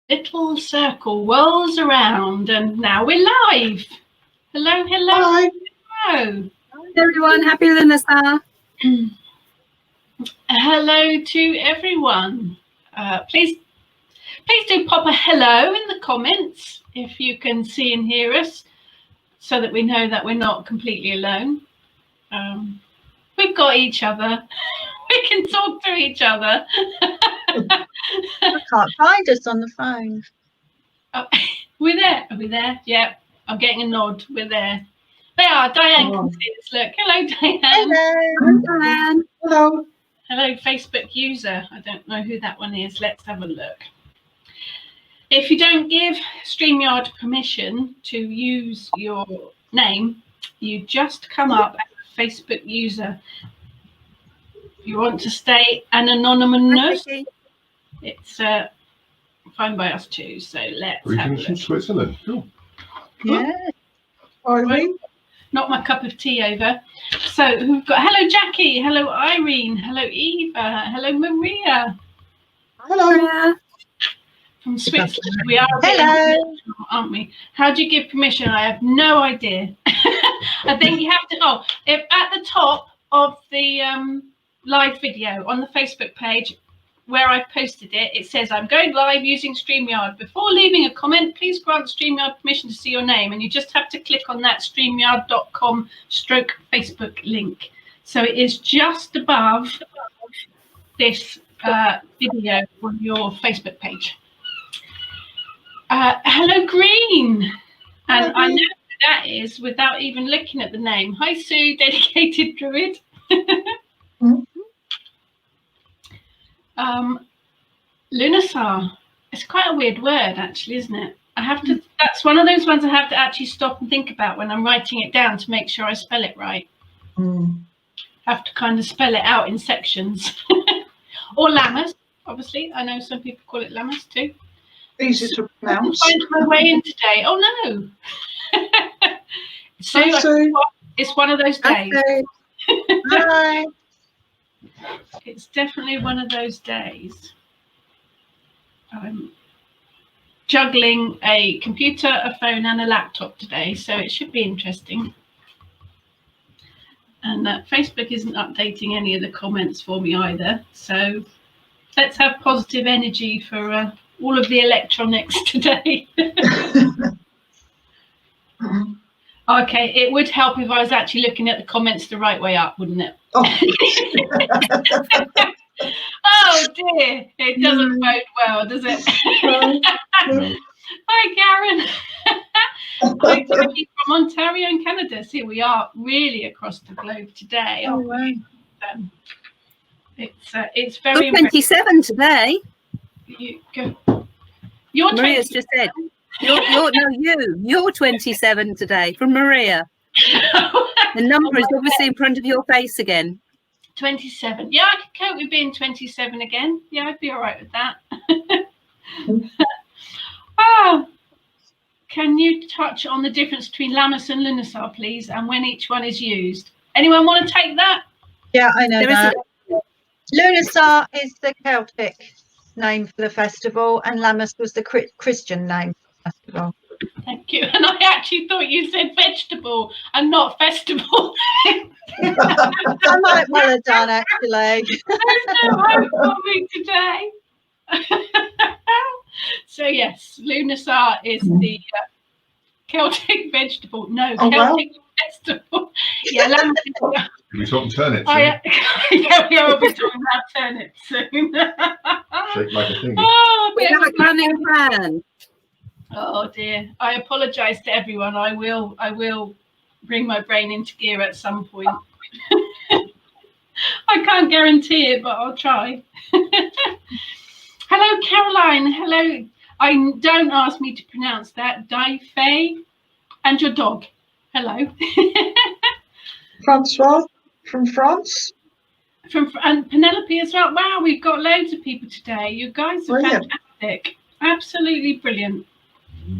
Little circle whirls around, and now we're live. Hello, hello. Hi. Hello. Hi everyone, happy Lughnasadh. Hello to everyone. Please do pop a hello in the comments if you can see and hear us, so that we know that we're not completely alone. We've got each other. We can talk to each other. I can't find us on the phone. Oh, we're there. Are we there? Yeah, I'm getting a nod. We're there. They are. Diane can see us. Look. Hello, Diane. Hello. Hi Diane. Hello. Hello, Facebook user. I don't know who that one is. Let's have a look. If you don't give StreamYard permission to use your name, you just come up as a Facebook user. If you want to stay an anonymous, it's fine by us too. So let's have a Greetings from look. Switzerland. Cool. Yeah. Irene. Not my cup of tea over. So we've got hello Jackie, hello Irene, hello Eva, hello Maria. Hello. From Switzerland. We are a bit international, aren't we? How do you give permission? I have no idea. I think you have to, if at the top of the live video on the Facebook page where I've posted it, it says I'm going live using StreamYard. Before leaving a comment, please grant StreamYard permission to see your name, and you just have to click on that streamyard.com/Facebook link. So it is just above this video on your Facebook page. Hello Green, and I know who that is without even looking at the name. Hi Sue, dedicated druid. Lughnasadh. It's quite a weird word, actually, isn't it? I have to. That's one of those ones I have to actually stop and think about when I'm writing it down to make sure I spell it right. I have to kind of spell it out in sections. Or Lammas, obviously. I know some people call it Lammas too. Easy to pronounce. I find my way in today. Oh no. Sue, Hi, Sue. It's one of those days. Hi. It's definitely one of those days. I'm juggling a computer, a phone, and a laptop today, so it should be interesting. And Facebook isn't updating any of the comments for me either, so let's have positive energy for all of the electronics today. Okay, it would help if I was actually looking at the comments the right way up, wouldn't it? Oh dear, it doesn't bode well, does it? Hi, Karen. Hi, Jackie from Ontario in Canada. See, we are really across the globe today. Oh, wow. It's very 27 today. You're Maria's just said. You're 27 today from Maria. The number is obviously in front of your face again. 27. Yeah, I could cope with being 27 again. Yeah, I'd be all right with that. Can you touch on the difference between Lammas and Lughnasadh, please, and when each one is used? Anyone want to take that? Yeah, I know that. Lughnasadh is the Celtic name for the festival, and Lammas was the Christian name for the festival. Thank you. And I actually thought you said vegetable and not festival. I might well have done, actually. There's no hope for me today. So yes, Lughnasadh is the Celtic vegetable. No, Celtic vegetable. Yeah, lamb. Can we talk turnips? Yeah, we will be talking about turnips soon. Shake like a thing. Oh, We have a planning plan. Oh dear. I apologise to everyone. I will bring my brain into gear at some point. I can't guarantee it, but I'll try. Hello, Caroline. Hello. Don't ask me to pronounce that. Dai-Fei. And your dog. Hello. Francois from France. And Penelope as well. Wow, we've got loads of people today. You guys are fantastic. Absolutely brilliant.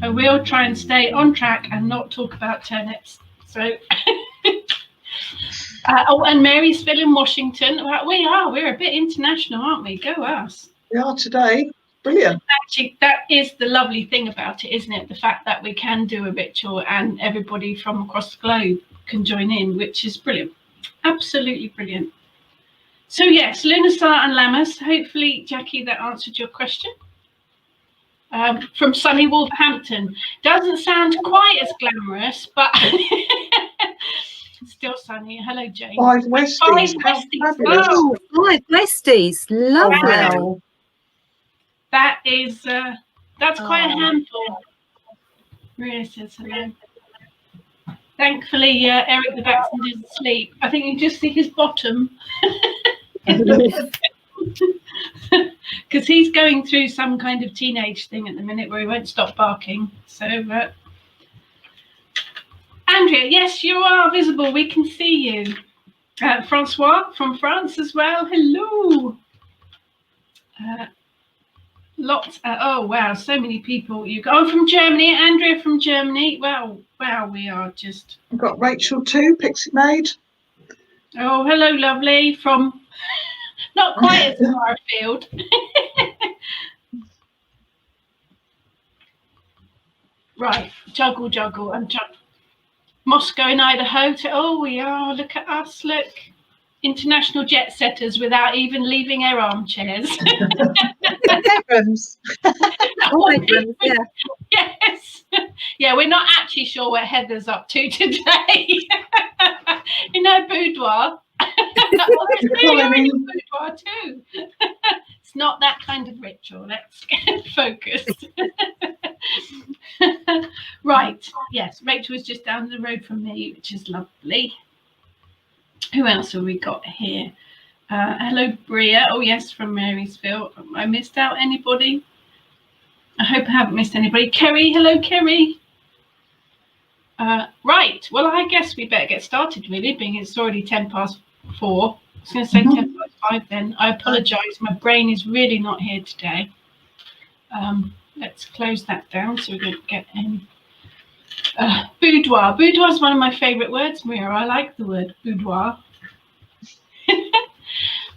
I will try and stay on track and not talk about turnips. So, and Mary's still in Washington. We're a bit international, aren't we? Go us. We are today. Brilliant. Actually, that is the lovely thing about it, isn't it? The fact that we can do a ritual and everybody from across the globe can join in, which is brilliant. Absolutely brilliant. So yes, Lughnasadh and Lammas. Hopefully, Jackie, that answered your question. From sunny Wolverhampton. Doesn't sound quite as glamorous, but still sunny. Hello, Jane. 5 Westies. Five How Westies. fabulous. Oh, 5 Westies. Lovely. Wow. That is, that's quite a handful. Maria says hello. Thankfully, Eric the Vaccine didn't sleep. I think you just see his bottom. Because he's going through some kind of teenage thing at the minute where he won't stop barking. So, Andrea, yes, you are visible. We can see you. Francois from France as well. Hello. Lots. Oh wow, so many people. You go. Oh, from Germany. Andrea from Germany. Wow, we are just. I've got Rachel too, Pixie Maid. Oh, hello, lovely. From not quite as far afield. Right, juggle, and juggle. Moscow in Idaho. Oh, we are. Look at us. Look. International jet setters without even leaving our armchairs. Bedrooms. Yeah. Yes. Yeah, we're not actually sure what Heather's up to today. In her boudoir. Boudoir too. It's not that kind of ritual. Let's get focused. Right. Yes, Rachel was just down the road from me, which is lovely. Who else have we got here? Hello, Bria. Oh, yes, from Marysville. I missed out anybody? I hope I haven't missed anybody. Kerry. Hello, Kerry. Right. Well, I guess we better get started, really, being it's already 4:10. I was going to say 5:10 then. I apologise. My brain is really not here today. Let's close that down so we don't get any. Boudoir. Boudoir is one of my favourite words, Maria. I like the word boudoir.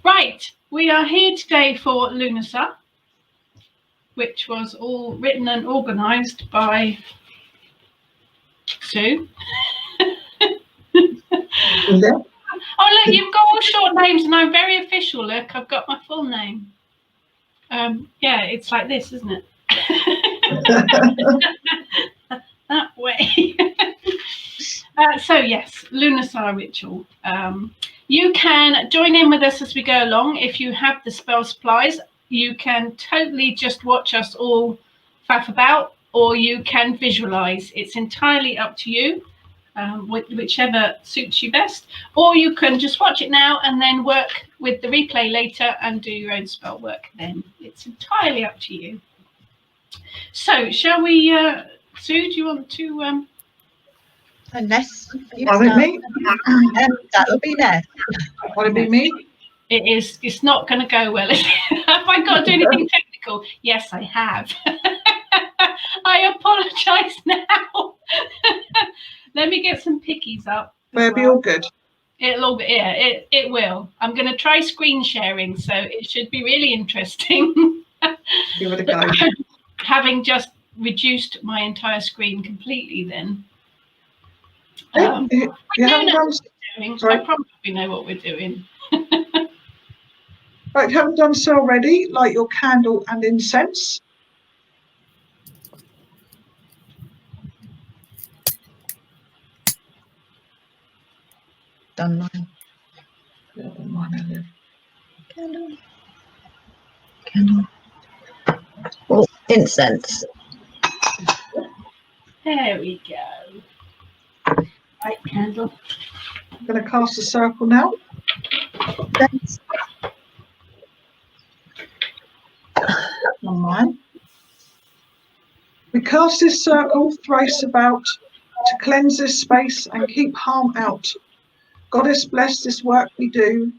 Right, we are here today for Lughnasadh, which was all written and organised by Sue. Oh, look, you've got all short names and I'm very official. Look, I've got my full name. Yeah, it's like this, isn't it? That way. So yes, Lughnasadh Ritual. You can join in with us as we go along. If you have the spell supplies, you can totally just watch us all faff about, or you can visualize. It's entirely up to you, whichever suits you best. Or you can just watch it now and then work with the replay later and do your own spell work then. It's entirely up to you. So shall we, Sue, do you want to... Unless you me? that'll be there. Want to be me? It's not going to go well. Have I got to do anything technical? Yes, I have. I apologise now. Let me get some pickies up. It'll be all good. It'll all be, yeah, it will. I'm going to try screen sharing, so it should be really interesting. Give it a go. Having just reduced my entire screen completely then. You haven't done, I probably know what we're doing. right, haven't done so already, light your candle and incense. Done mine. Candle. Oh, incense. There we go. Right, candle. I'm going to cast a circle now. Thanks. On mine. We cast this circle thrice about to cleanse this space and keep harm out. Goddess, bless this work we do.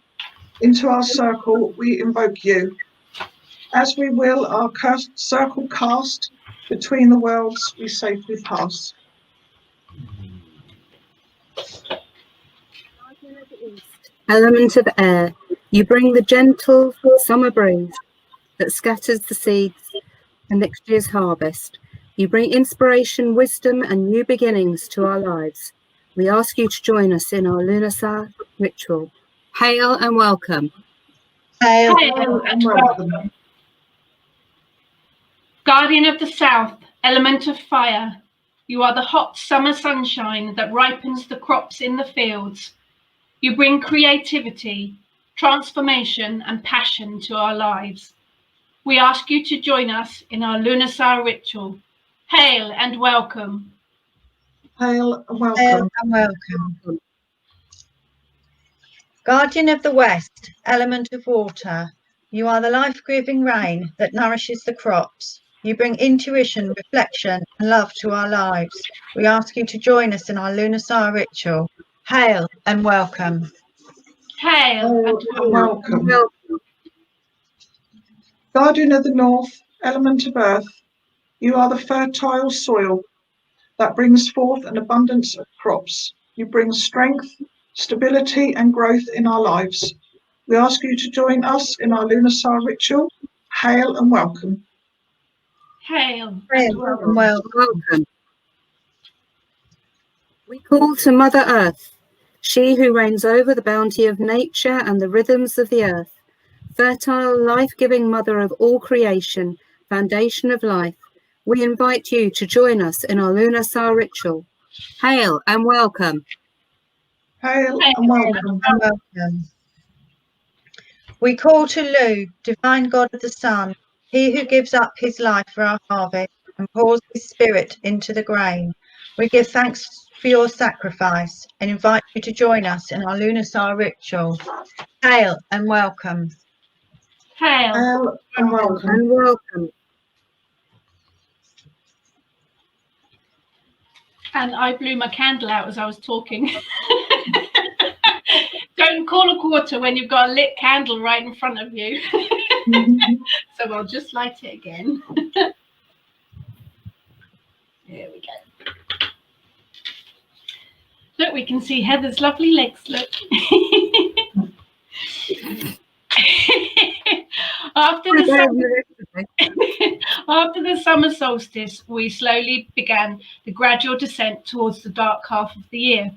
Into our circle we invoke you. As we will our circle cast, between the worlds we safely pass. Element of air, you bring the gentle summer breeze. that scatters the seeds for next year's harvest. You bring inspiration, wisdom, and new beginnings to our lives. We ask you to join us in our Lughnasadh ritual. Hail and welcome. Hail. Hail and welcome. welcome. Guardian of the South, element of fire, you are the hot summer sunshine that ripens the crops in the fields. You bring creativity, transformation, and passion to our lives. We ask you to join us in our Lughnasadh ritual. Hail and welcome. Hail and welcome. Hail and welcome. Guardian of the West, element of water, you are the life-giving rain that nourishes the crops. You bring intuition, reflection, and love to our lives. We ask you to join us in our Lughnasadh ritual. Hail and welcome. Hail Hail and welcome. Welcome. Guardian of the North, element of earth, you are the fertile soil that brings forth an abundance of crops. You bring strength, stability, and growth in our lives. We ask you to join us in our Lughnasadh ritual. Hail and welcome. Hail Hail and welcome. and welcome. Welcome. We call to Mother Earth, she who reigns over the bounty of nature and the rhythms of the earth. Fertile, life-giving mother of all creation, foundation of life, we invite you to join us in our Lughnasadh ritual. Hail and welcome. Hail and welcome. And welcome. We call to Lu, divine God of the sun, he who gives up his life for our harvest and pours his spirit into the grain. We give thanks for your sacrifice and invite you to join us in our Lughnasadh ritual. Hail and welcome. Hail. Hail and welcome. And welcome. And I blew my candle out as I was talking. Don't call a quarter when you've got a lit candle right in front of you. So I'll just light it again. There we go. Look, we can see Heather's lovely legs, look. After the summer solstice, we slowly began the gradual descent towards the dark half of the year.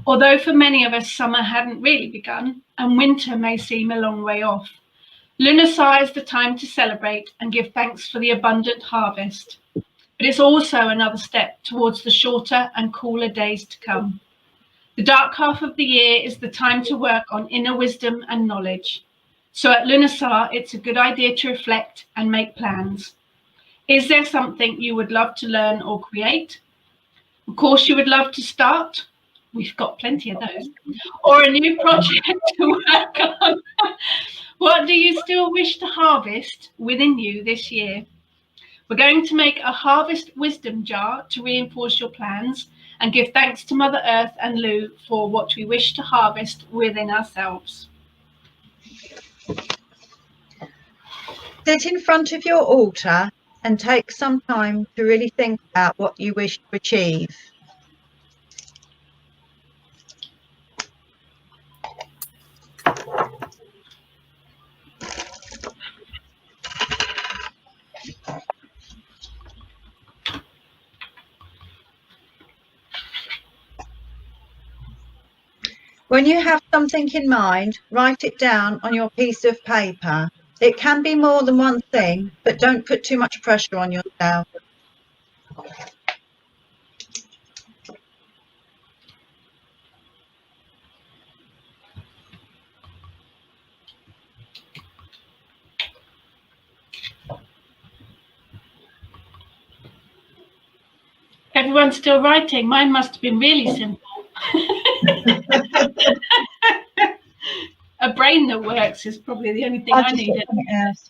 Although for many of us, summer hadn't really begun, and winter may seem a long way off. Lughnasadh is the time to celebrate and give thanks for the abundant harvest. But it's also another step towards the shorter and cooler days to come. The dark half of the year is the time to work on inner wisdom and knowledge. So at Lughnasadh, it's a good idea to reflect and make plans. Is there something you would love to learn or create? Of course, you would love to start. We've got plenty of those. Or a new project to work on. What do you still wish to harvest within you this year? We're going to make a harvest wisdom jar to reinforce your plans and give thanks to Mother Earth and Lu for what we wish to harvest within ourselves. Sit in front of your altar and take some time to really think about what you wish to achieve. When you have something in mind, write it down on your piece of paper. It can be more than one thing, but don't put too much pressure on yourself. Everyone's still writing. Mine must have been really simple. A brain that works is probably the only thing I needed. Yes.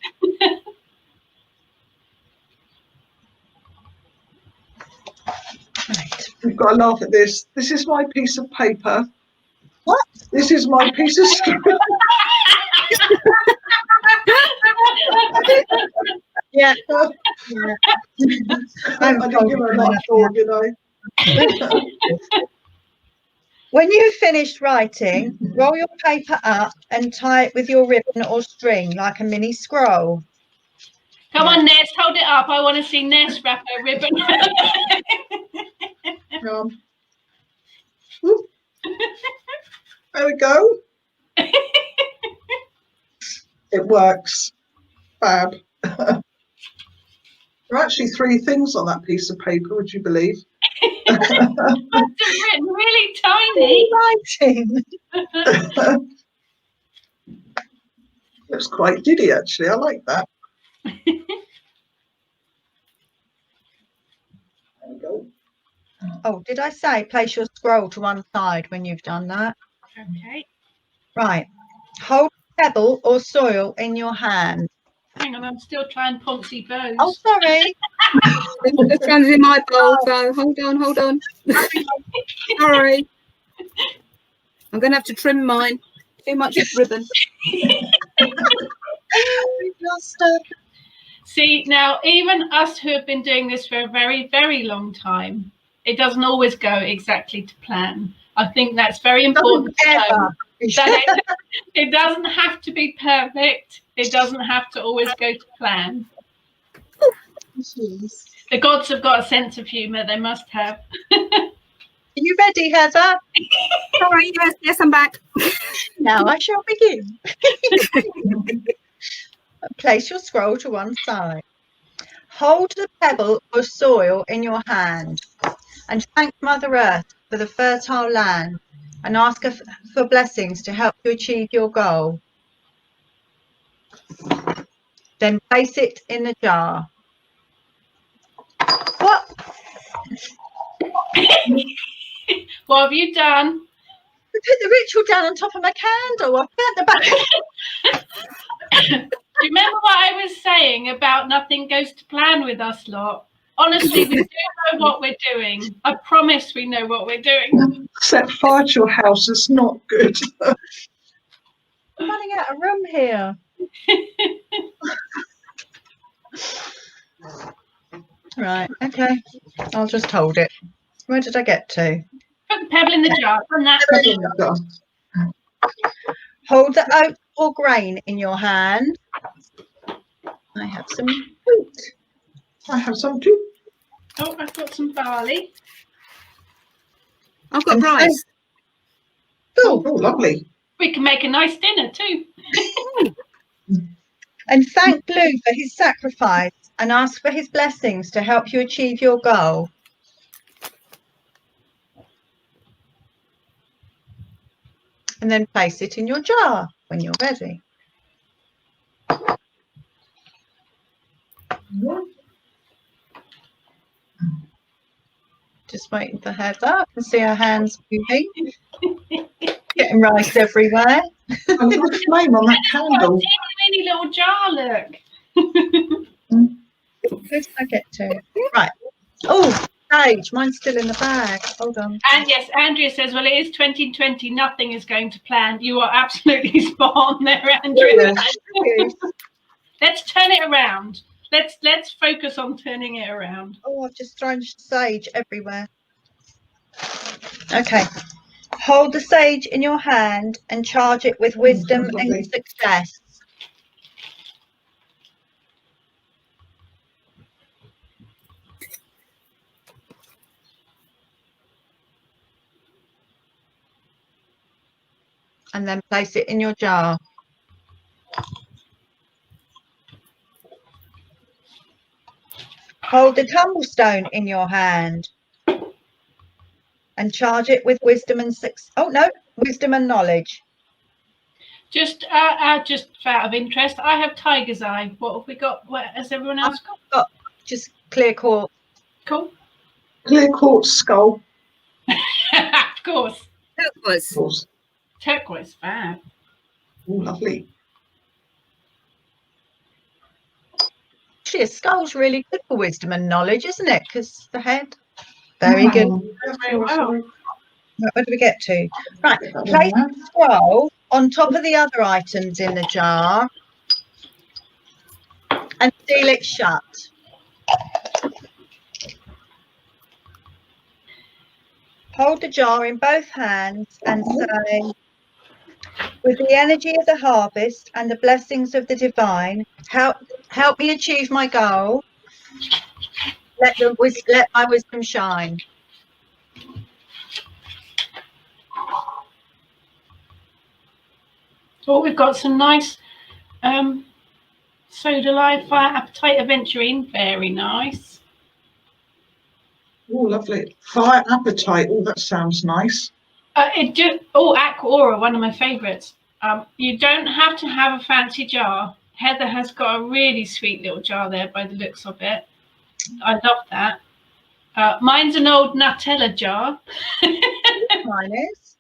Right. We've got to laugh at this. This is my piece of paper. What? This is my piece of script. Yeah. I didn't give her a lot of thought, you know. When you've finished writing, roll your paper up and tie it with your ribbon or string like a mini scroll. Come on, Ness, hold it up. I want to see Ness wrap her ribbon. Whoop. There we go. It works. Fab. There are actually 3 things on that piece of paper, would you believe? Must have written really tiny. Writing. Looks quite giddy, actually. I like that. There we go. Oh, did I say place your scroll to one side when you've done that? Okay. Right. Hold a pebble or soil in your hand. Hang on, I'm still trying Poncy bows. Oh, sorry. The fun's in my bowl, so hold on. Sorry. I'm going to have to trim mine. Too much ribbon. We've lost her. See, now, even us who have been doing this for a very, very long time, it doesn't always go exactly to plan. I think that's very important to know. That it doesn't have to be perfect. It doesn't have to always go to plan. The gods have got a sense of humour, they must have. Are you ready, Heather? Sorry, yes, I'm back. Now I shall begin. Place your scroll to one side. Hold the pebble or soil in your hand and thank Mother Earth for the fertile land and ask her for blessings to help you achieve your goal. Then place it in the jar. What? What have you done? I put the ritual down on top of my candle. I burnt the back. Do you remember what I was saying about nothing goes to plan with us lot? Honestly, we do know what we're doing. I promise we know what we're doing. Set fire to your house. It's not good. I'm running out of room here. Right, okay. I'll just hold it. Where did I get to? Put the pebble in the jar. And that. Hold the oat or grain in your hand. I have some wheat. I have some too. Oh, I've got some barley. I've got And rice. Oh, lovely. We can make a nice dinner too. And thank Blue for his sacrifice and ask for his blessings to help you achieve your goal. And then place it in your jar when you're ready. Just waiting for Heather. I can see her hands moving. Getting rice everywhere. I've got a flame on that candle. Teeny little jar, look. Where did I get to? Right. Oh, sage. Mine's still in the bag. Hold on. And yes, Andrea says, well, it is 2020. Nothing is going to plan. You are absolutely spot on there, Andrea. Let's turn it around. Let's focus on turning it around. Oh, I've just thrown sage everywhere. Okay. Hold the sage in your hand and charge it with wisdom and success. And then place it in your jar. Hold the tumblestone in your hand and charge it with wisdom and wisdom and knowledge. Just out of interest, I have tiger's eye. What have we got? What has everyone else got? Just clear quartz. Cool. Clear quartz skull. Of course. Turquoise. Turquoise, fab. Oh, lovely. Actually, a skull's really good for wisdom and knowledge, isn't it? Because the head. Very good. Very well. Right, where do we get to? Right, place the scroll on top of the other items in the jar and seal it shut. Hold the jar in both hands and say, With the energy of the harvest and the blessings of the divine, help me achieve my goal. Let my wisdom shine. Oh, we've got some nice Soda Live Fire Appetite Aventurine. Very nice. Oh, lovely. Fire appetite. Oh, that sounds nice. Aqua Aura, one of my favourites. You don't have to have a fancy jar. Heather has got a really sweet little jar there by the looks of it. I love that. Mine's an old Nutella jar. Mine is.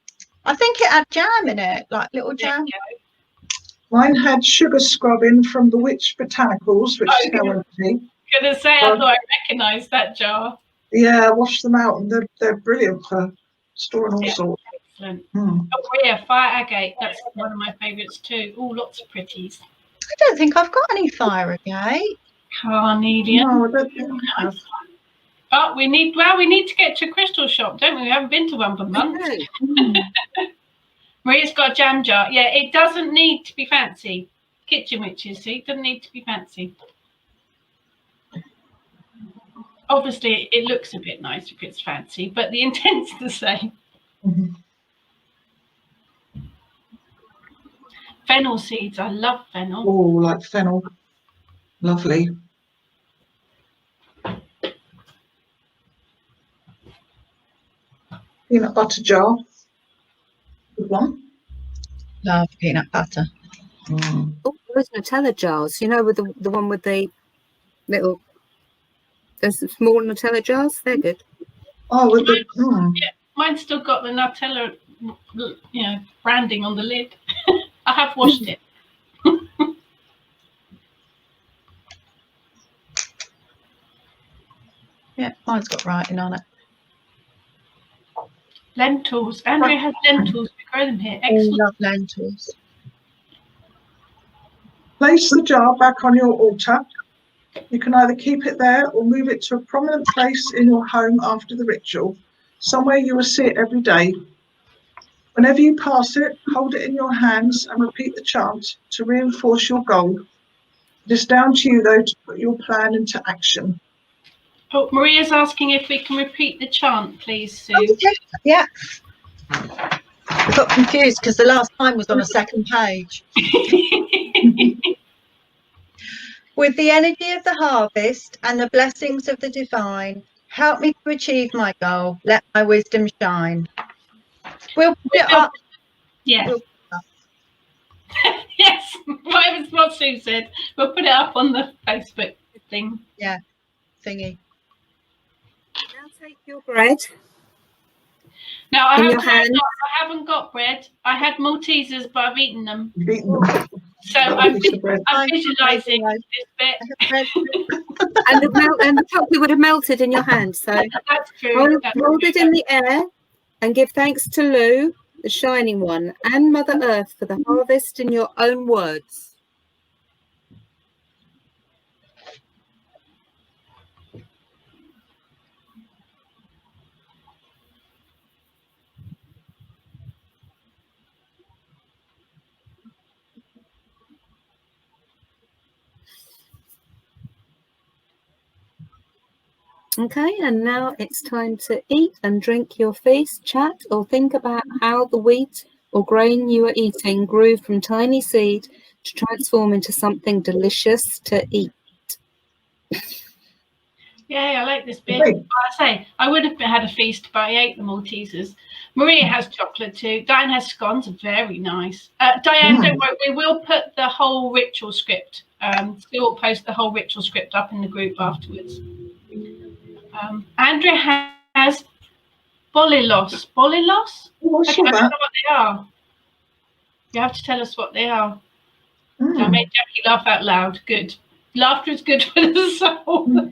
I think it had jam in it, like little jam. Mine had sugar scrubbing from the Witch Botanicals, which is now empty. Gonna say, I thought I recognised that jar. Yeah, wash them out, and they're brilliant for storing all sorts. Excellent. Oh yeah, Fire Agate. That's one of my favourites too. Oh, lots of pretties. I don't think I've got any fire agate. Carnelian. No, I don't think I have. Oh, we need to get to a crystal shop, don't we? We haven't been to one for months. Maria's got a jam jar. Yeah, it doesn't need to be fancy. Kitchen witches, see, it doesn't need to be fancy. Obviously, it looks a bit nice if it's fancy, but the intent's the same. Fennel seeds. I love fennel. Oh, like fennel. Lovely. Peanut butter jar. Good one. Love peanut butter. Mm. Oh, those Nutella jars, you know, with the one with the little, there's some small Nutella jars. They're good. Oh, with the. Yeah, mine's still got the Nutella, branding on the lid. I have washed it. Yeah, mine's got writing on it. Lentils. Andrea has lentils. We grow them here. I Excellent. love lentils. Place the jar back on your altar. You can either keep it there or move it to a prominent place in your home after the ritual, somewhere you will see it every day. Whenever you pass it, hold it in your hands and repeat the chant to reinforce your goal. It is down to you, though, to put your plan into action. Oh, Maria's asking if we can repeat the chant, please, Sue. Oh, yeah. I got confused because the last time was on a second page. With the energy of the harvest and the blessings of the divine, help me to achieve my goal. Let my wisdom shine. We'll put it up. Yeah. Yes, what Sue said. We'll put it up on the Facebook thing. Yeah, thingy. Now take your bread. Now I in your hand. haven't got bread. I had Maltesers, but I've eaten them. You've eaten them. So I'm visualising this bit. and the chocolate would have melted in your hand. So that's true. Hold it in the air and give thanks to Lou, the shining one, and Mother Earth for the harvest in your own words. Okay, and now it's time to eat and drink your feast, chat, or think about how the wheat or grain you are eating grew from tiny seed to transform into something delicious to eat. Yeah, I like this bit. I say I would have had a feast, but I ate the Maltesers. Maria has chocolate too. Diane has scones, very nice. Diane, don't worry, we will put the whole ritual script. We'll post the whole ritual script up in the group afterwards. Andrea has bolilos. Bolilos? What's I don't know that? what they are. You have to tell us what they are. Mm. I made Jackie laugh out loud. Good. Laughter is good for the soul.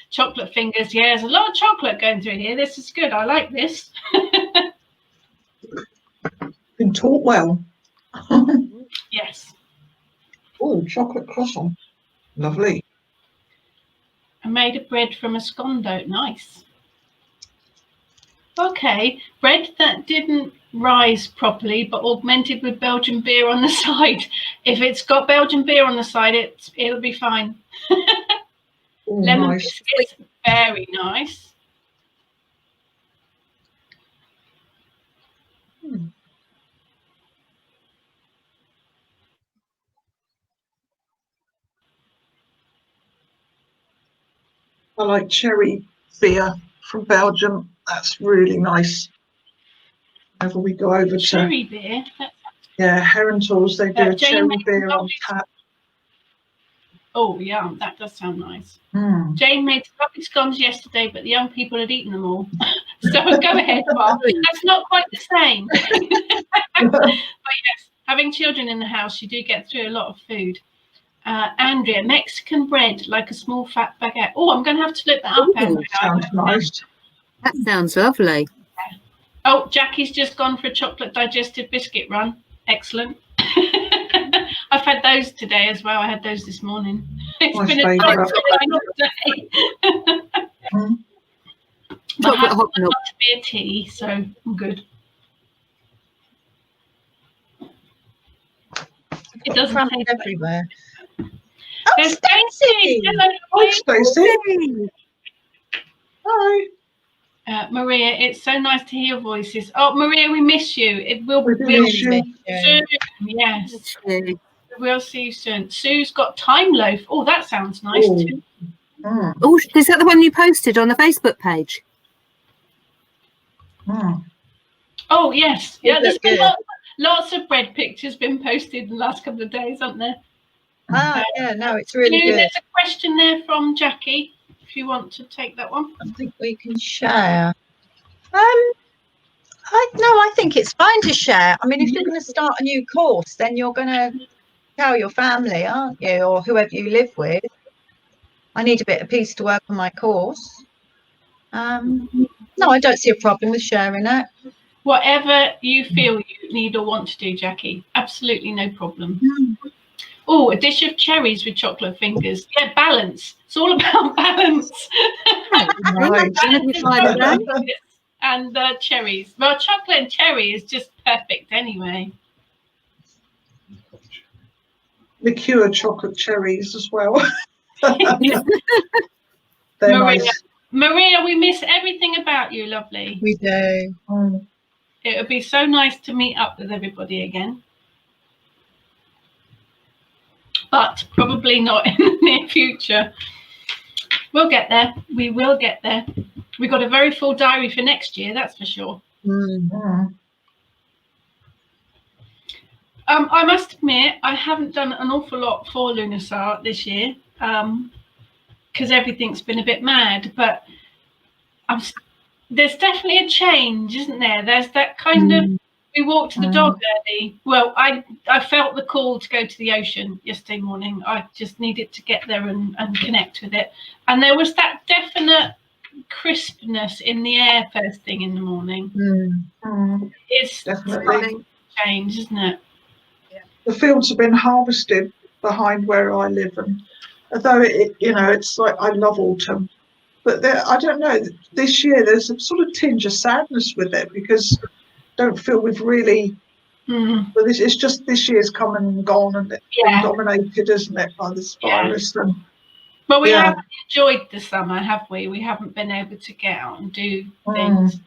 Chocolate fingers. Yeah, there's a lot of chocolate going through here. This is good. I like this. Been taught well. Yes. Oh, chocolate croissant. Lovely. I made a bread from a scone dough. Nice. Okay, bread that didn't rise properly but augmented with Belgian beer on the side. If it's got Belgian beer on the side, it'll be fine. Oh, Lemon nice. biscuits, very nice. I like cherry beer from Belgium. That's really nice. Whenever we go over Cherry beer. Herentals, they do a Jane cherry made beer on lovely- tap. Oh, yeah, that does sound nice. Mm. Jane made lovely scones yesterday, but the young people had eaten them all. So go ahead, Mark. That's not quite the same. But yes, having children in the house, you do get through a lot of food. Andrea, Mexican bread, like a small fat baguette. Oh, I'm going to have to look that up, Ooh, Andrea. Sounds nice. That sounds lovely. Oh, Jackie's just gone for a chocolate digestive biscuit run. Excellent. I've had those today as well. I had those this morning. It's My been a favourite. day. Mm. My Chocolate husband hot milk. loves beer tea, so I'm good. It doesn't Crumbs taste like everywhere. There's Oh, Stacey. Stacey! Hello, Hi, Stacey. Yay. Hi. Maria, it's so nice to hear your voices. Oh, Maria, we miss you. It will We do we'll miss you. soon. Yes, Yay. we'll see you soon. Sue's got time loaf. Oh, that sounds nice Oh. too. Mm. Oh, is that the one you posted on the Facebook page? Mm. Oh, yes. Yeah, Look there's been good. lots of bread pictures been posted in the last couple of days, haven't there? Ah, yeah, no, it's really Sue, good. there's a question there from Jackie, if you want to take that one. I think we can share. I think it's fine to share. I mean, if you're going to start a new course, then you're going to tell your family, aren't you, or whoever you live with, I need a bit of peace to work on my course. No, I don't see a problem with sharing it. Whatever you feel you need or want to do, Jackie, absolutely no problem. Oh, a dish of cherries with chocolate fingers. Yeah, balance. It's all about balance. Right. And cherries. Well, chocolate and cherry is just perfect anyway. Liqueur chocolate cherries as well. Maria, They're nice. Maria, we miss everything about you, lovely. We do. Mm. It would be so nice to meet up with everybody again. But probably not in the near future. We'll get there. We will get there. We've got a very full diary for next year, that's for sure. Mm. I must admit, I haven't done an awful lot for Lughnasadh this year because everything's been a bit mad. But there's definitely a change, isn't there? There's that kind of, we walked to the dog early. Well, I felt the call to go to the ocean yesterday morning. I just needed to get there and connect with it. And there was that definite crispness in the air first thing in the morning. It's Definitely. change, isn't it? The fields have been harvested behind where I live, and although it's like I love autumn, but I don't know. This year there's a sort of tinge of sadness with it because I don't feel we've really. But it's just this year's come and gone, and it's been dominated, isn't it, by this virus? And but we haven't enjoyed the summer, have we? We haven't been able to get out and do things.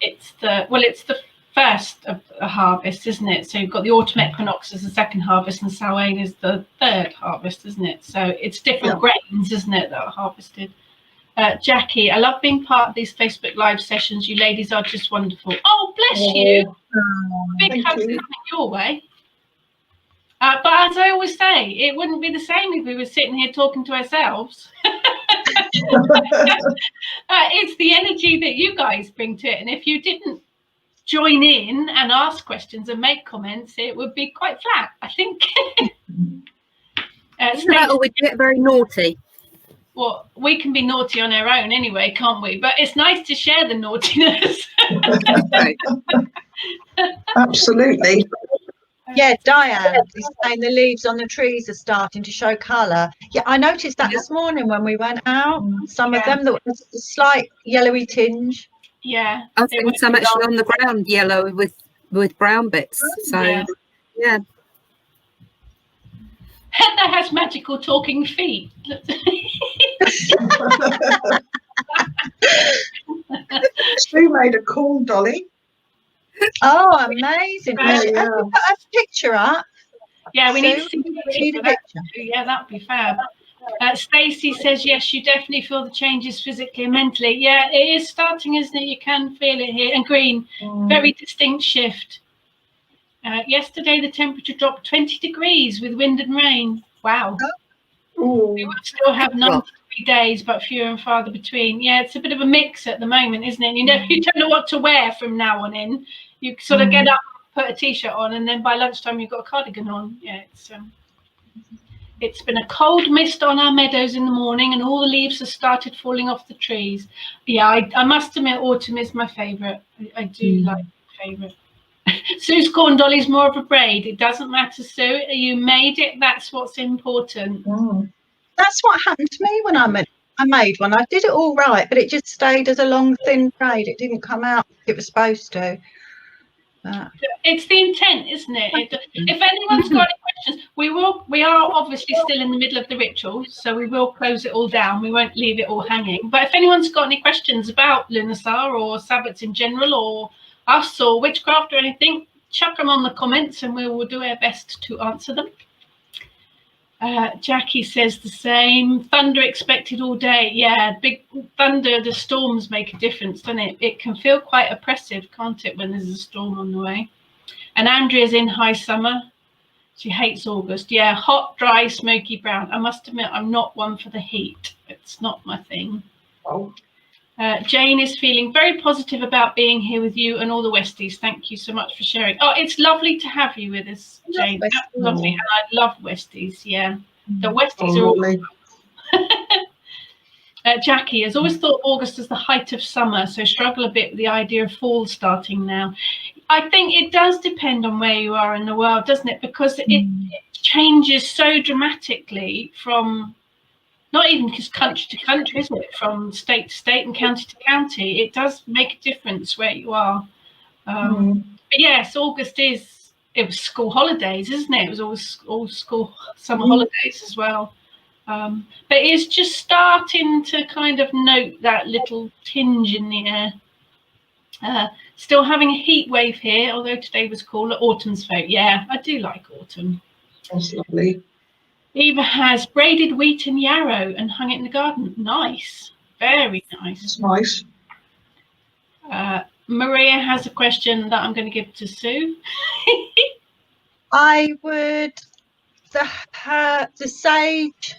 It's the first of the harvest, isn't it? So you've got the autumn equinox as the second harvest, and Samhain is the third harvest, isn't it? So it's different grains, isn't it, that are harvested. Jackie, I love being part of these Facebook Live sessions. You ladies are just wonderful. Oh, bless you. Big hugs coming your way. But as I always say, it wouldn't be the same if we were sitting here talking to ourselves. It's the energy that you guys bring to it. And if you didn't join in and ask questions and make comments, it would be quite flat, I think. Or we get very naughty. Well, we can be naughty on our own anyway, can't we? But it's nice to share the naughtiness. absolutely. Yeah, Diane is saying the leaves on the trees are starting to show colour. Yeah, I noticed that this morning when we went out. Some of them, there was a slight yellowy tinge. Yeah. I've seen some actually on the ground, yellow with brown bits. So yeah. Heather has magical talking feet. Sue made a cool dolly. Oh, amazing. Yeah, Have yeah. you put a picture up? Yeah, we need to Sue, see we pictures need a of that. picture. Yeah, that would be fab. Stacey says, yes, you definitely feel the changes physically and mentally. Yeah, it is starting, isn't it? You can feel it here. And Green, very distinct shift. Yesterday, the temperature dropped 20 degrees with wind and rain. Wow. Ooh. We would still have 90-degree days, but fewer and farther between. Yeah, it's a bit of a mix at the moment, isn't it? You don't know what to wear from now on in. You sort of get up, put a t-shirt on, and then by lunchtime you've got a cardigan on. Yeah, it's been a cold mist on our meadows in the morning, and all the leaves have started falling off the trees. Yeah, I must admit, autumn is my favourite. I do like my favourite. Sue's corn dolly's more of a braid. It doesn't matter, Sue. You made it. That's what's important. That's what happened to me when I made one. I did it all right, but it just stayed as a long, thin braid. It didn't come out like it was supposed to. It's the intent, isn't it? If anyone's got any questions, we are obviously still in the middle of the ritual, so we will close it all down. We won't leave it all hanging. But if anyone's got any questions about Lughnasadh or Sabbats in general, or us or witchcraft or anything, chuck them on the comments and we will do our best to answer them. Jackie says the same. Thunder expected all day. Yeah, big thunder, the storms make a difference, doesn't it? It can feel quite oppressive, can't it, when there's a storm on the way? And Andrea's in high summer. She hates August. Yeah, hot, dry, smoky brown. I must admit, I'm not one for the heat. It's not my thing. Oh. Jane is feeling very positive about being here with you and all the Westies. Thank you so much for sharing. Oh, it's lovely to have you with us, Jane. That's lovely. And I love Westies. Yeah, the Westies are all. Jackie has always thought August is the height of summer, so struggle a bit with the idea of fall starting now. I think it does depend on where you are in the world, doesn't it? Because it changes so dramatically from, not even just country to country, isn't it? From state to state and county to county. It does make a difference where you are. But yes, August it was school holidays, isn't it? It was always all school summer holidays as well. But it's just starting to kind of note that little tinge in the air. Still having a heat wave here, although today was cooler. Autumn's vote. Yeah, I do like autumn. That's lovely. Eva has braided wheat and yarrow and hung it in the garden. Nice. Very nice. It's nice. Maria has a question that I'm going to give to Sue. I would the sage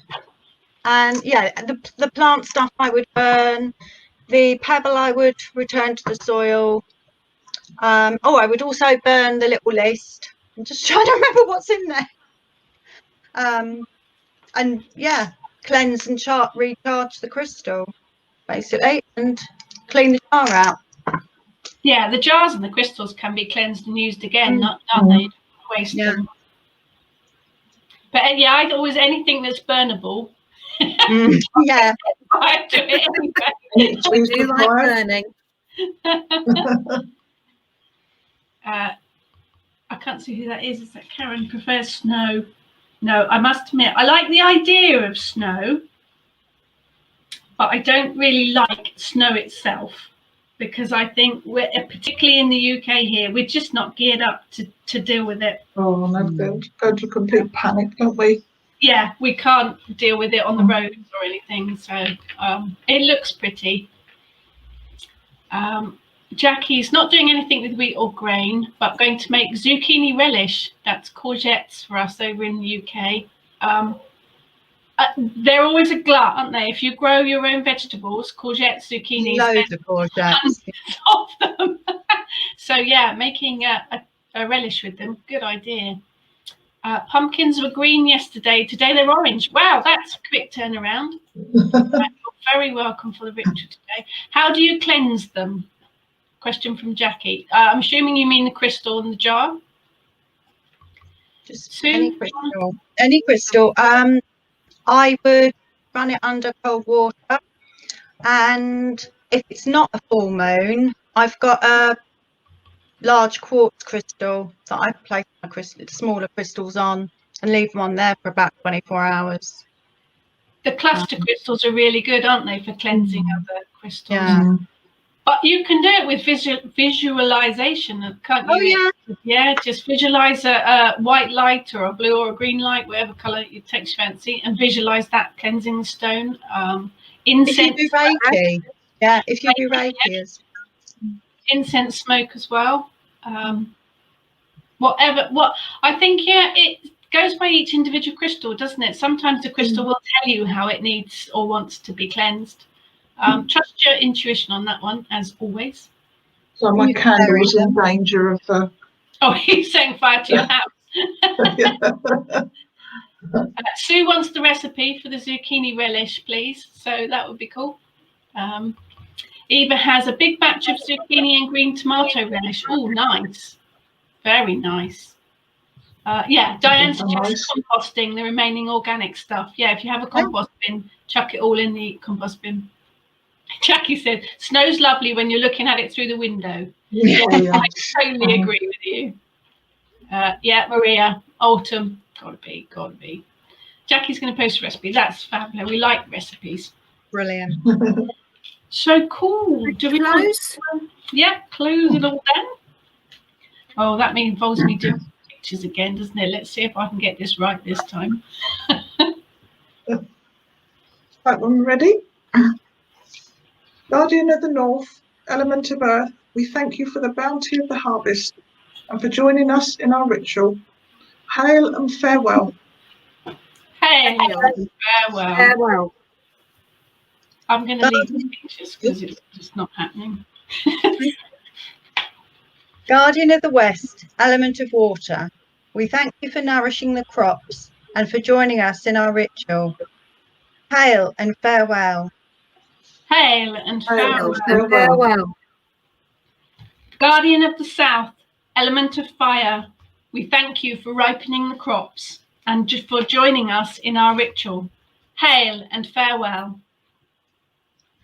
and the plant stuff I would burn. The pebble I would return to the soil. I would also burn the little list. I'm just trying to remember what's in there. And yeah, cleanse and recharge the crystal, basically, and clean the jar out. Yeah, the jars and the crystals can be cleansed and used again, aren't they? Waste them. But yeah, I'd always anything that's burnable. Yeah, I do it anyway. We do like burning. I can't see who that is. Is that Karen prefers snow? No, I must admit, I like the idea of snow, but I don't really like snow itself, because I think we're, particularly in the UK here, we're just not geared up to deal with it. Oh, no, go to complete panic, don't we? Yeah, we can't deal with it on the roads or anything, so it looks pretty. Jackie's not doing anything with wheat or grain, but going to make zucchini relish. That's courgettes for us over in the UK. They're always a glut, aren't they? If you grow your own vegetables, courgettes, zucchinis, loads of courgettes. of them. So yeah, making a relish with them, good idea. Pumpkins were green yesterday. Today they're orange. Wow, that's a quick turnaround. You're very welcome for the ritual today. How do you cleanse them? Question from Jackie. I'm assuming you mean the crystal in the jar. Just Sue? any crystal. I would run it under cold water and if it's not a full moon, I've got a large quartz crystal that I place my smaller crystals on and leave them on there for about 24 hours. The cluster crystals are really good, aren't they, for cleansing other crystals? Yeah. But you can do it with visualization, can't you? Oh, yeah. Yeah, just visualize a white light or a blue or a green light, whatever color it takes your fancy, and visualize that cleansing the stone. Incense. If you do Reiki. Yeah, if you do Reiki. Incense smoke as well. What I think, yeah, it goes by each individual crystal, doesn't it? Sometimes the crystal will tell you how it needs or wants to be cleansed. Trust your intuition on that one, as always. So my candle was in danger of... Oh, he's setting fire to your house. Sue wants the recipe for the zucchini relish, please. So that would be cool. Eva has a big batch of zucchini and green tomato relish. Oh, nice. Very nice. Yeah, Diane suggests composting the remaining organic stuff. Yeah, if you have a compost bin, chuck it all in the compost bin. Jackie said, snow's lovely when you're looking at it through the window. Yeah, I totally agree with you. Yeah, Maria, autumn, gotta be. Jackie's going to post a recipe. That's fabulous. We like recipes. Brilliant. So cool. Do we close? Yeah, close it all down. Oh, that involves me doing pictures again, doesn't it? Let's see if I can get this right this time. Right, when we're ready. Guardian of the North, element of earth, we thank you for the bounty of the harvest and for joining us in our ritual. Hail and farewell. Hail and farewell. Farewell. I'm going to leave the pictures because it's just not happening. Guardian of the West, element of water, we thank you for nourishing the crops and for joining us in our ritual. Hail and farewell. Hail and farewell. And farewell. Guardian of the South, element of fire, we thank you for ripening the crops and for joining us in our ritual. Hail and farewell.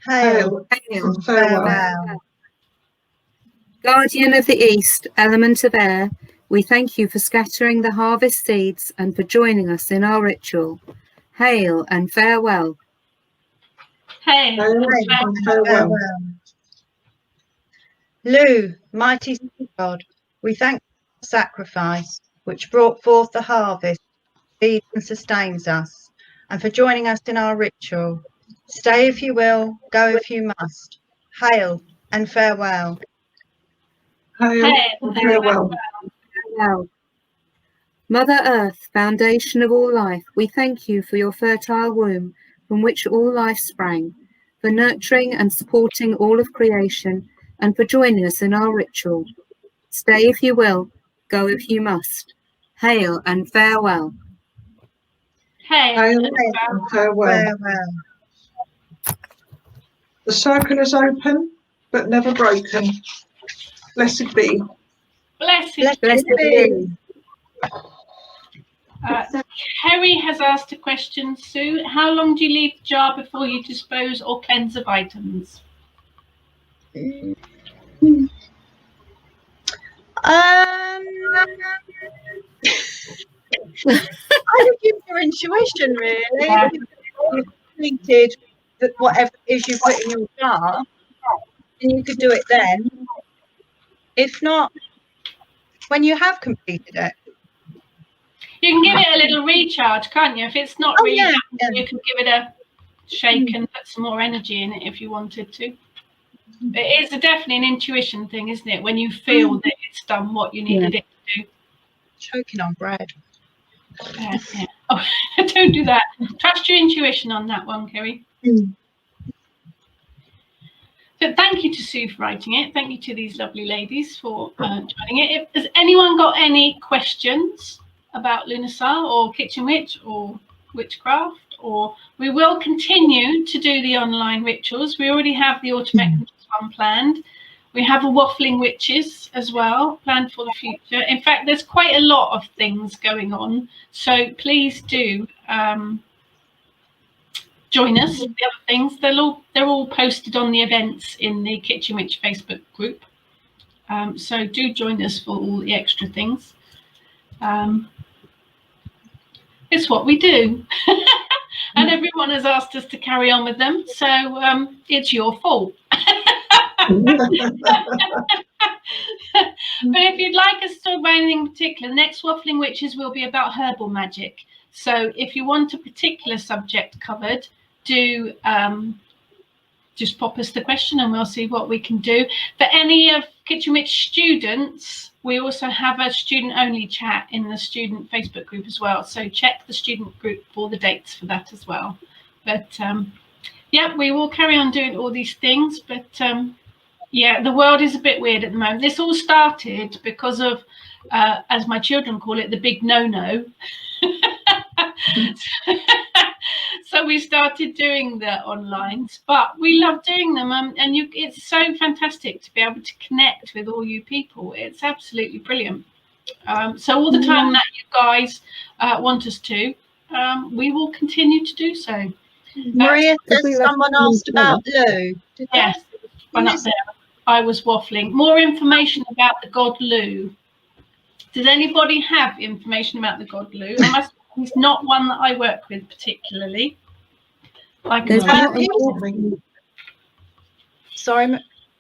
Hail and farewell. Guardian of the East, element of air, we thank you for scattering the harvest seeds and for joining us in our ritual. Hail and farewell. Hail and farewell. Lu, mighty God, we thank you for the sacrifice which brought forth the harvest, feeds and sustains us, and for joining us in our ritual. Stay if you will, go if you must. Hail and farewell. Hail and farewell. Farewell. Mother Earth, foundation of all life, we thank you for your fertile womb from which all life sprang, for nurturing and supporting all of creation, and for joining us in our ritual. Stay if you will, go if you must. Hail and farewell. Hail and farewell. The circle is open, but never broken. Blessed be. Blessed be. Kerry has asked a question, Sue. How long do you leave the jar before you dispose or cleanse of items? I would give your intuition, really. Yeah. You've completed whatever it is you put in your jar, and you could do it then. If not, when you have completed it. You can give it a little recharge, can't you? If it's not really happening, you can give it a shake and put some more energy in it if you wanted to. It is definitely an intuition thing, isn't it? When you feel that it's done what you needed it to do. Choking on bread. Yeah. Oh, don't do that. Trust your intuition on that one, Kerry. So thank you to Sue for writing it. Thank you to these lovely ladies for joining it. Has anyone got any questions about Lughnasadh or Kitchen Witch or witchcraft? Or we will continue to do the online rituals. We already have the autumn one planned. We have a waffling witches as well planned for the future. In fact, there's quite a lot of things going on. So please do join us. The other things, they're all posted on the events in the Kitchen Witch Facebook group. So do join us for all the extra things. It's what we do. And everyone has asked us to carry on with them, so it's your fault. But if you'd like us to talk about anything in particular, the next Waffling Witches will be about herbal magic. So if you want a particular subject covered, do just pop us the question and we'll see what we can do. For any of Kitchen Witch students, we also have a student-only chat in the student Facebook group as well. So check the student group for the dates for that as well. But yeah, we will carry on doing all these things. But yeah, the world is a bit weird at the moment. This all started because of, as my children call it, the big no-no. So we started doing the onlines, but we love doing them, and it's so fantastic to be able to connect with all you people. It's absolutely brilliant. So all the time that you guys want us to, we will continue to do so. Maria, someone asked about Lou. Yes, one up there. I was waffling. More information about the god Lou. Does anybody have information about the god Lou? He's not one that I work with particularly. Sorry,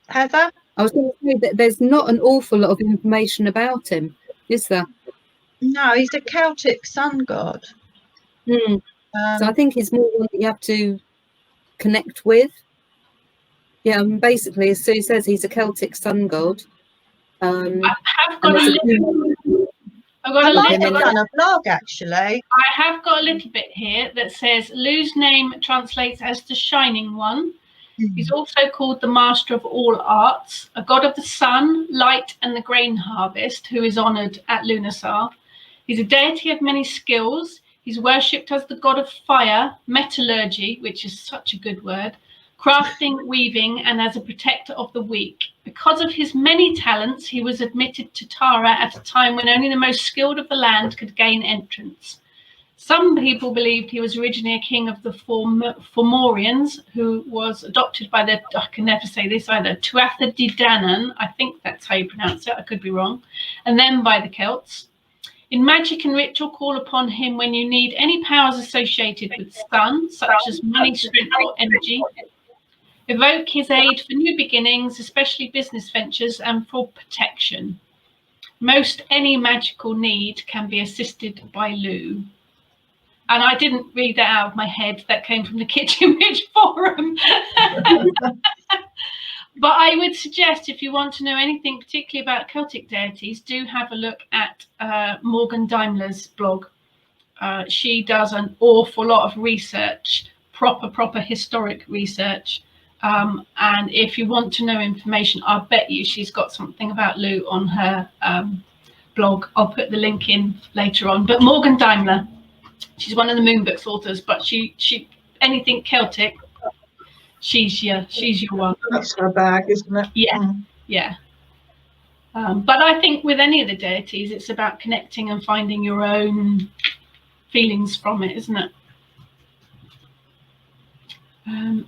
Heather? I was going to say that there's not an awful lot of information about him, is there? No, he's a Celtic sun god. So I think he's more one that you have to connect with. Yeah, and basically, as Sue says, he's a Celtic sun god. I have got a blog, actually. I have got a little bit here that says Lou's name translates as the Shining One. He's also called the Master of all arts, a god of the sun, light, and the grain harvest, who is honoured at Lughnasadh. He's a deity of many skills. He's worshipped as the god of fire, metallurgy, which is such a good word, crafting, weaving, and as a protector of the weak. Because of his many talents, he was admitted to Tara at a time when only the most skilled of the land could gain entrance. Some people believed he was originally a king of the Fomorians, who was adopted by the, I can never say this either, Tuatha De Danann, I think that's how you pronounce it, I could be wrong, and then by the Celts. In magic and ritual, call upon him when you need any powers associated with sun, such as money, strength, or energy. Evoke his aid for new beginnings, especially business ventures, and for protection. Most any magical need can be assisted by Lou. And I didn't read that out of my head. That came from the Kitchen Witch forum. But I would suggest, if you want to know anything particularly about Celtic deities, do have a look at Morgan Daimler's blog. She does an awful lot of research, proper historic research. And if you want to know information, I bet you she's got something about Lou on her blog. I'll put the link in later on. But Morgan Daimler, she's one of the Moon Books authors, but she anything Celtic, she's your one. That's her bag, isn't it? Yeah. But I think with any of the deities, it's about connecting and finding your own feelings from it, isn't it?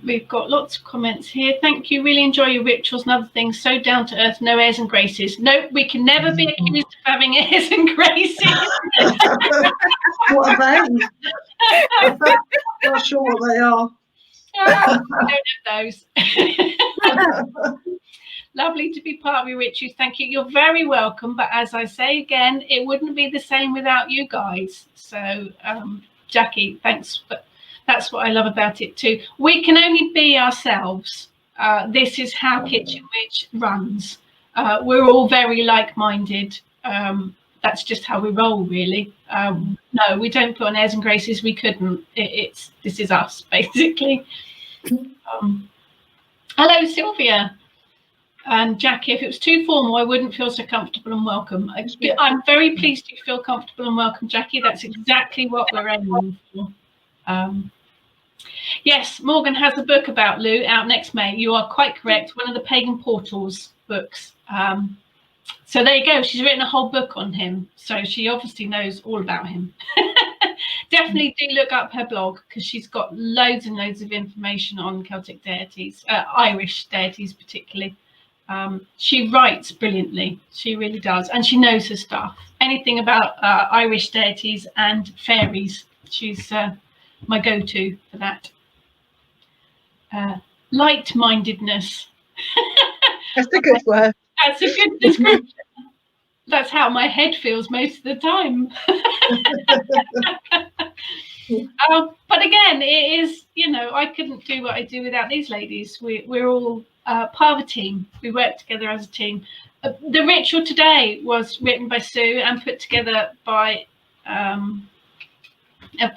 We've got lots of comments here. Thank you. Really enjoy your rituals and other things. So down to earth, no airs and graces. No, we can never be accused of having airs and graces. What are they? Not sure what they are. I don't have those. Lovely to be part of your rituals. Thank you. You're very welcome. But as I say again, it wouldn't be the same without you guys. So, Jackie, thanks. That's what I love about it too. We can only be ourselves. This is how Kitchen Witch runs. We're all very like-minded. That's just how we roll, really. No, we don't put on airs and graces. We couldn't. This is us, basically. Hello, Sylvia. And Jackie, if it was too formal, I wouldn't feel so comfortable and welcome. I'm very pleased you feel comfortable and welcome, Jackie. That's exactly what we're aiming for. Yes, Morgan has a book about Lou out next May. You are quite correct. One of the Pagan Portals books. So there you go. She's written a whole book on him. So she obviously knows all about him. Definitely do look up her blog, because she's got loads and loads of information on Celtic deities, Irish deities particularly. She writes brilliantly, she really does, and she knows her stuff. Anything about Irish deities and fairies, she's my go-to for that. Light-mindedness. That's a good word. That's a good description. That's how my head feels most of the time. But again, it is, you know, I couldn't do what I do without these ladies. We're all part of a team. We work together as a team. The ritual today was written by Sue and put together by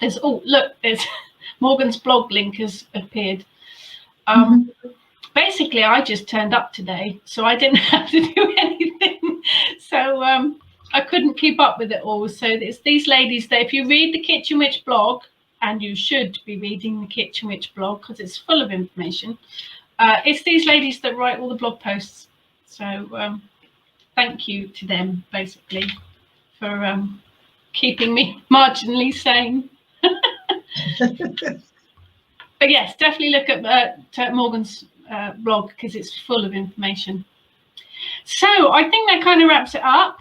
there's Morgan's blog link has appeared. Basically, I just turned up today, so I didn't have to do anything. So I couldn't keep up with it all. So it's these ladies that, if you read the Kitchen Witch blog, and you should be reading the Kitchen Witch blog because it's full of information, it's these ladies that write all the blog posts. So thank you to them, basically, for keeping me marginally sane. But yes, definitely look at Morgan's blog, because it's full of information. So I think that kind of wraps it up.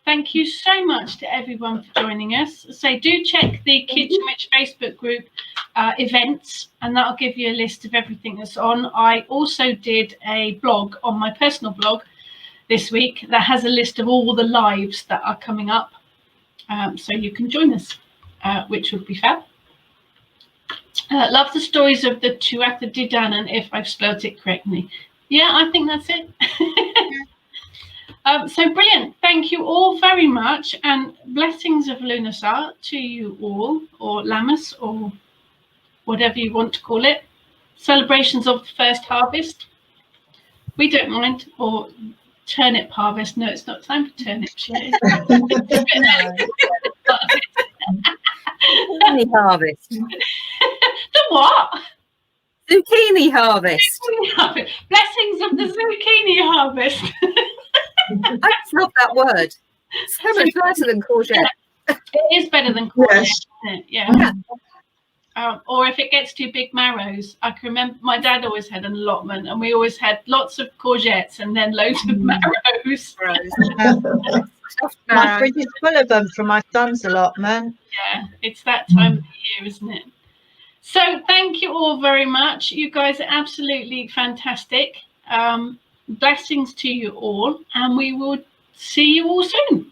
Thank you so much to everyone for joining us. So do check the Kitchen Witch Facebook group events, and that'll give you a list of everything that's on. I also did a blog on my personal blog this week that has a list of all the lives that are coming up, so you can join us, which would be fab. Love the stories of the Tuatha De Danann, if I've spelled it correctly. Yeah, I think that's it. So brilliant. Thank you all very much, and blessings of Lughnasadh to you all, or Lammas, or whatever you want to call it. Celebrations of the first harvest. We don't mind. Or turnip harvest. No, it's not time for turnips yet. Zucchini harvest. The what? Zucchini harvest. Zucchini harvest. Blessings of the zucchini harvest. I just love that word. So much nicer than courgette. It is better than courgette, Yes. isn't it? Yeah. Or if it gets too big marrows. I can remember my dad always had an allotment, and we always had lots of courgettes and then loads of marrows. My fridge is full of them from my son's allotment. Yeah, it's that time of the year, isn't it? So thank you all very much. You guys are absolutely fantastic. Blessings to you all, and we will see you all soon.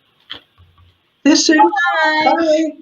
See you soon. Bye. Bye.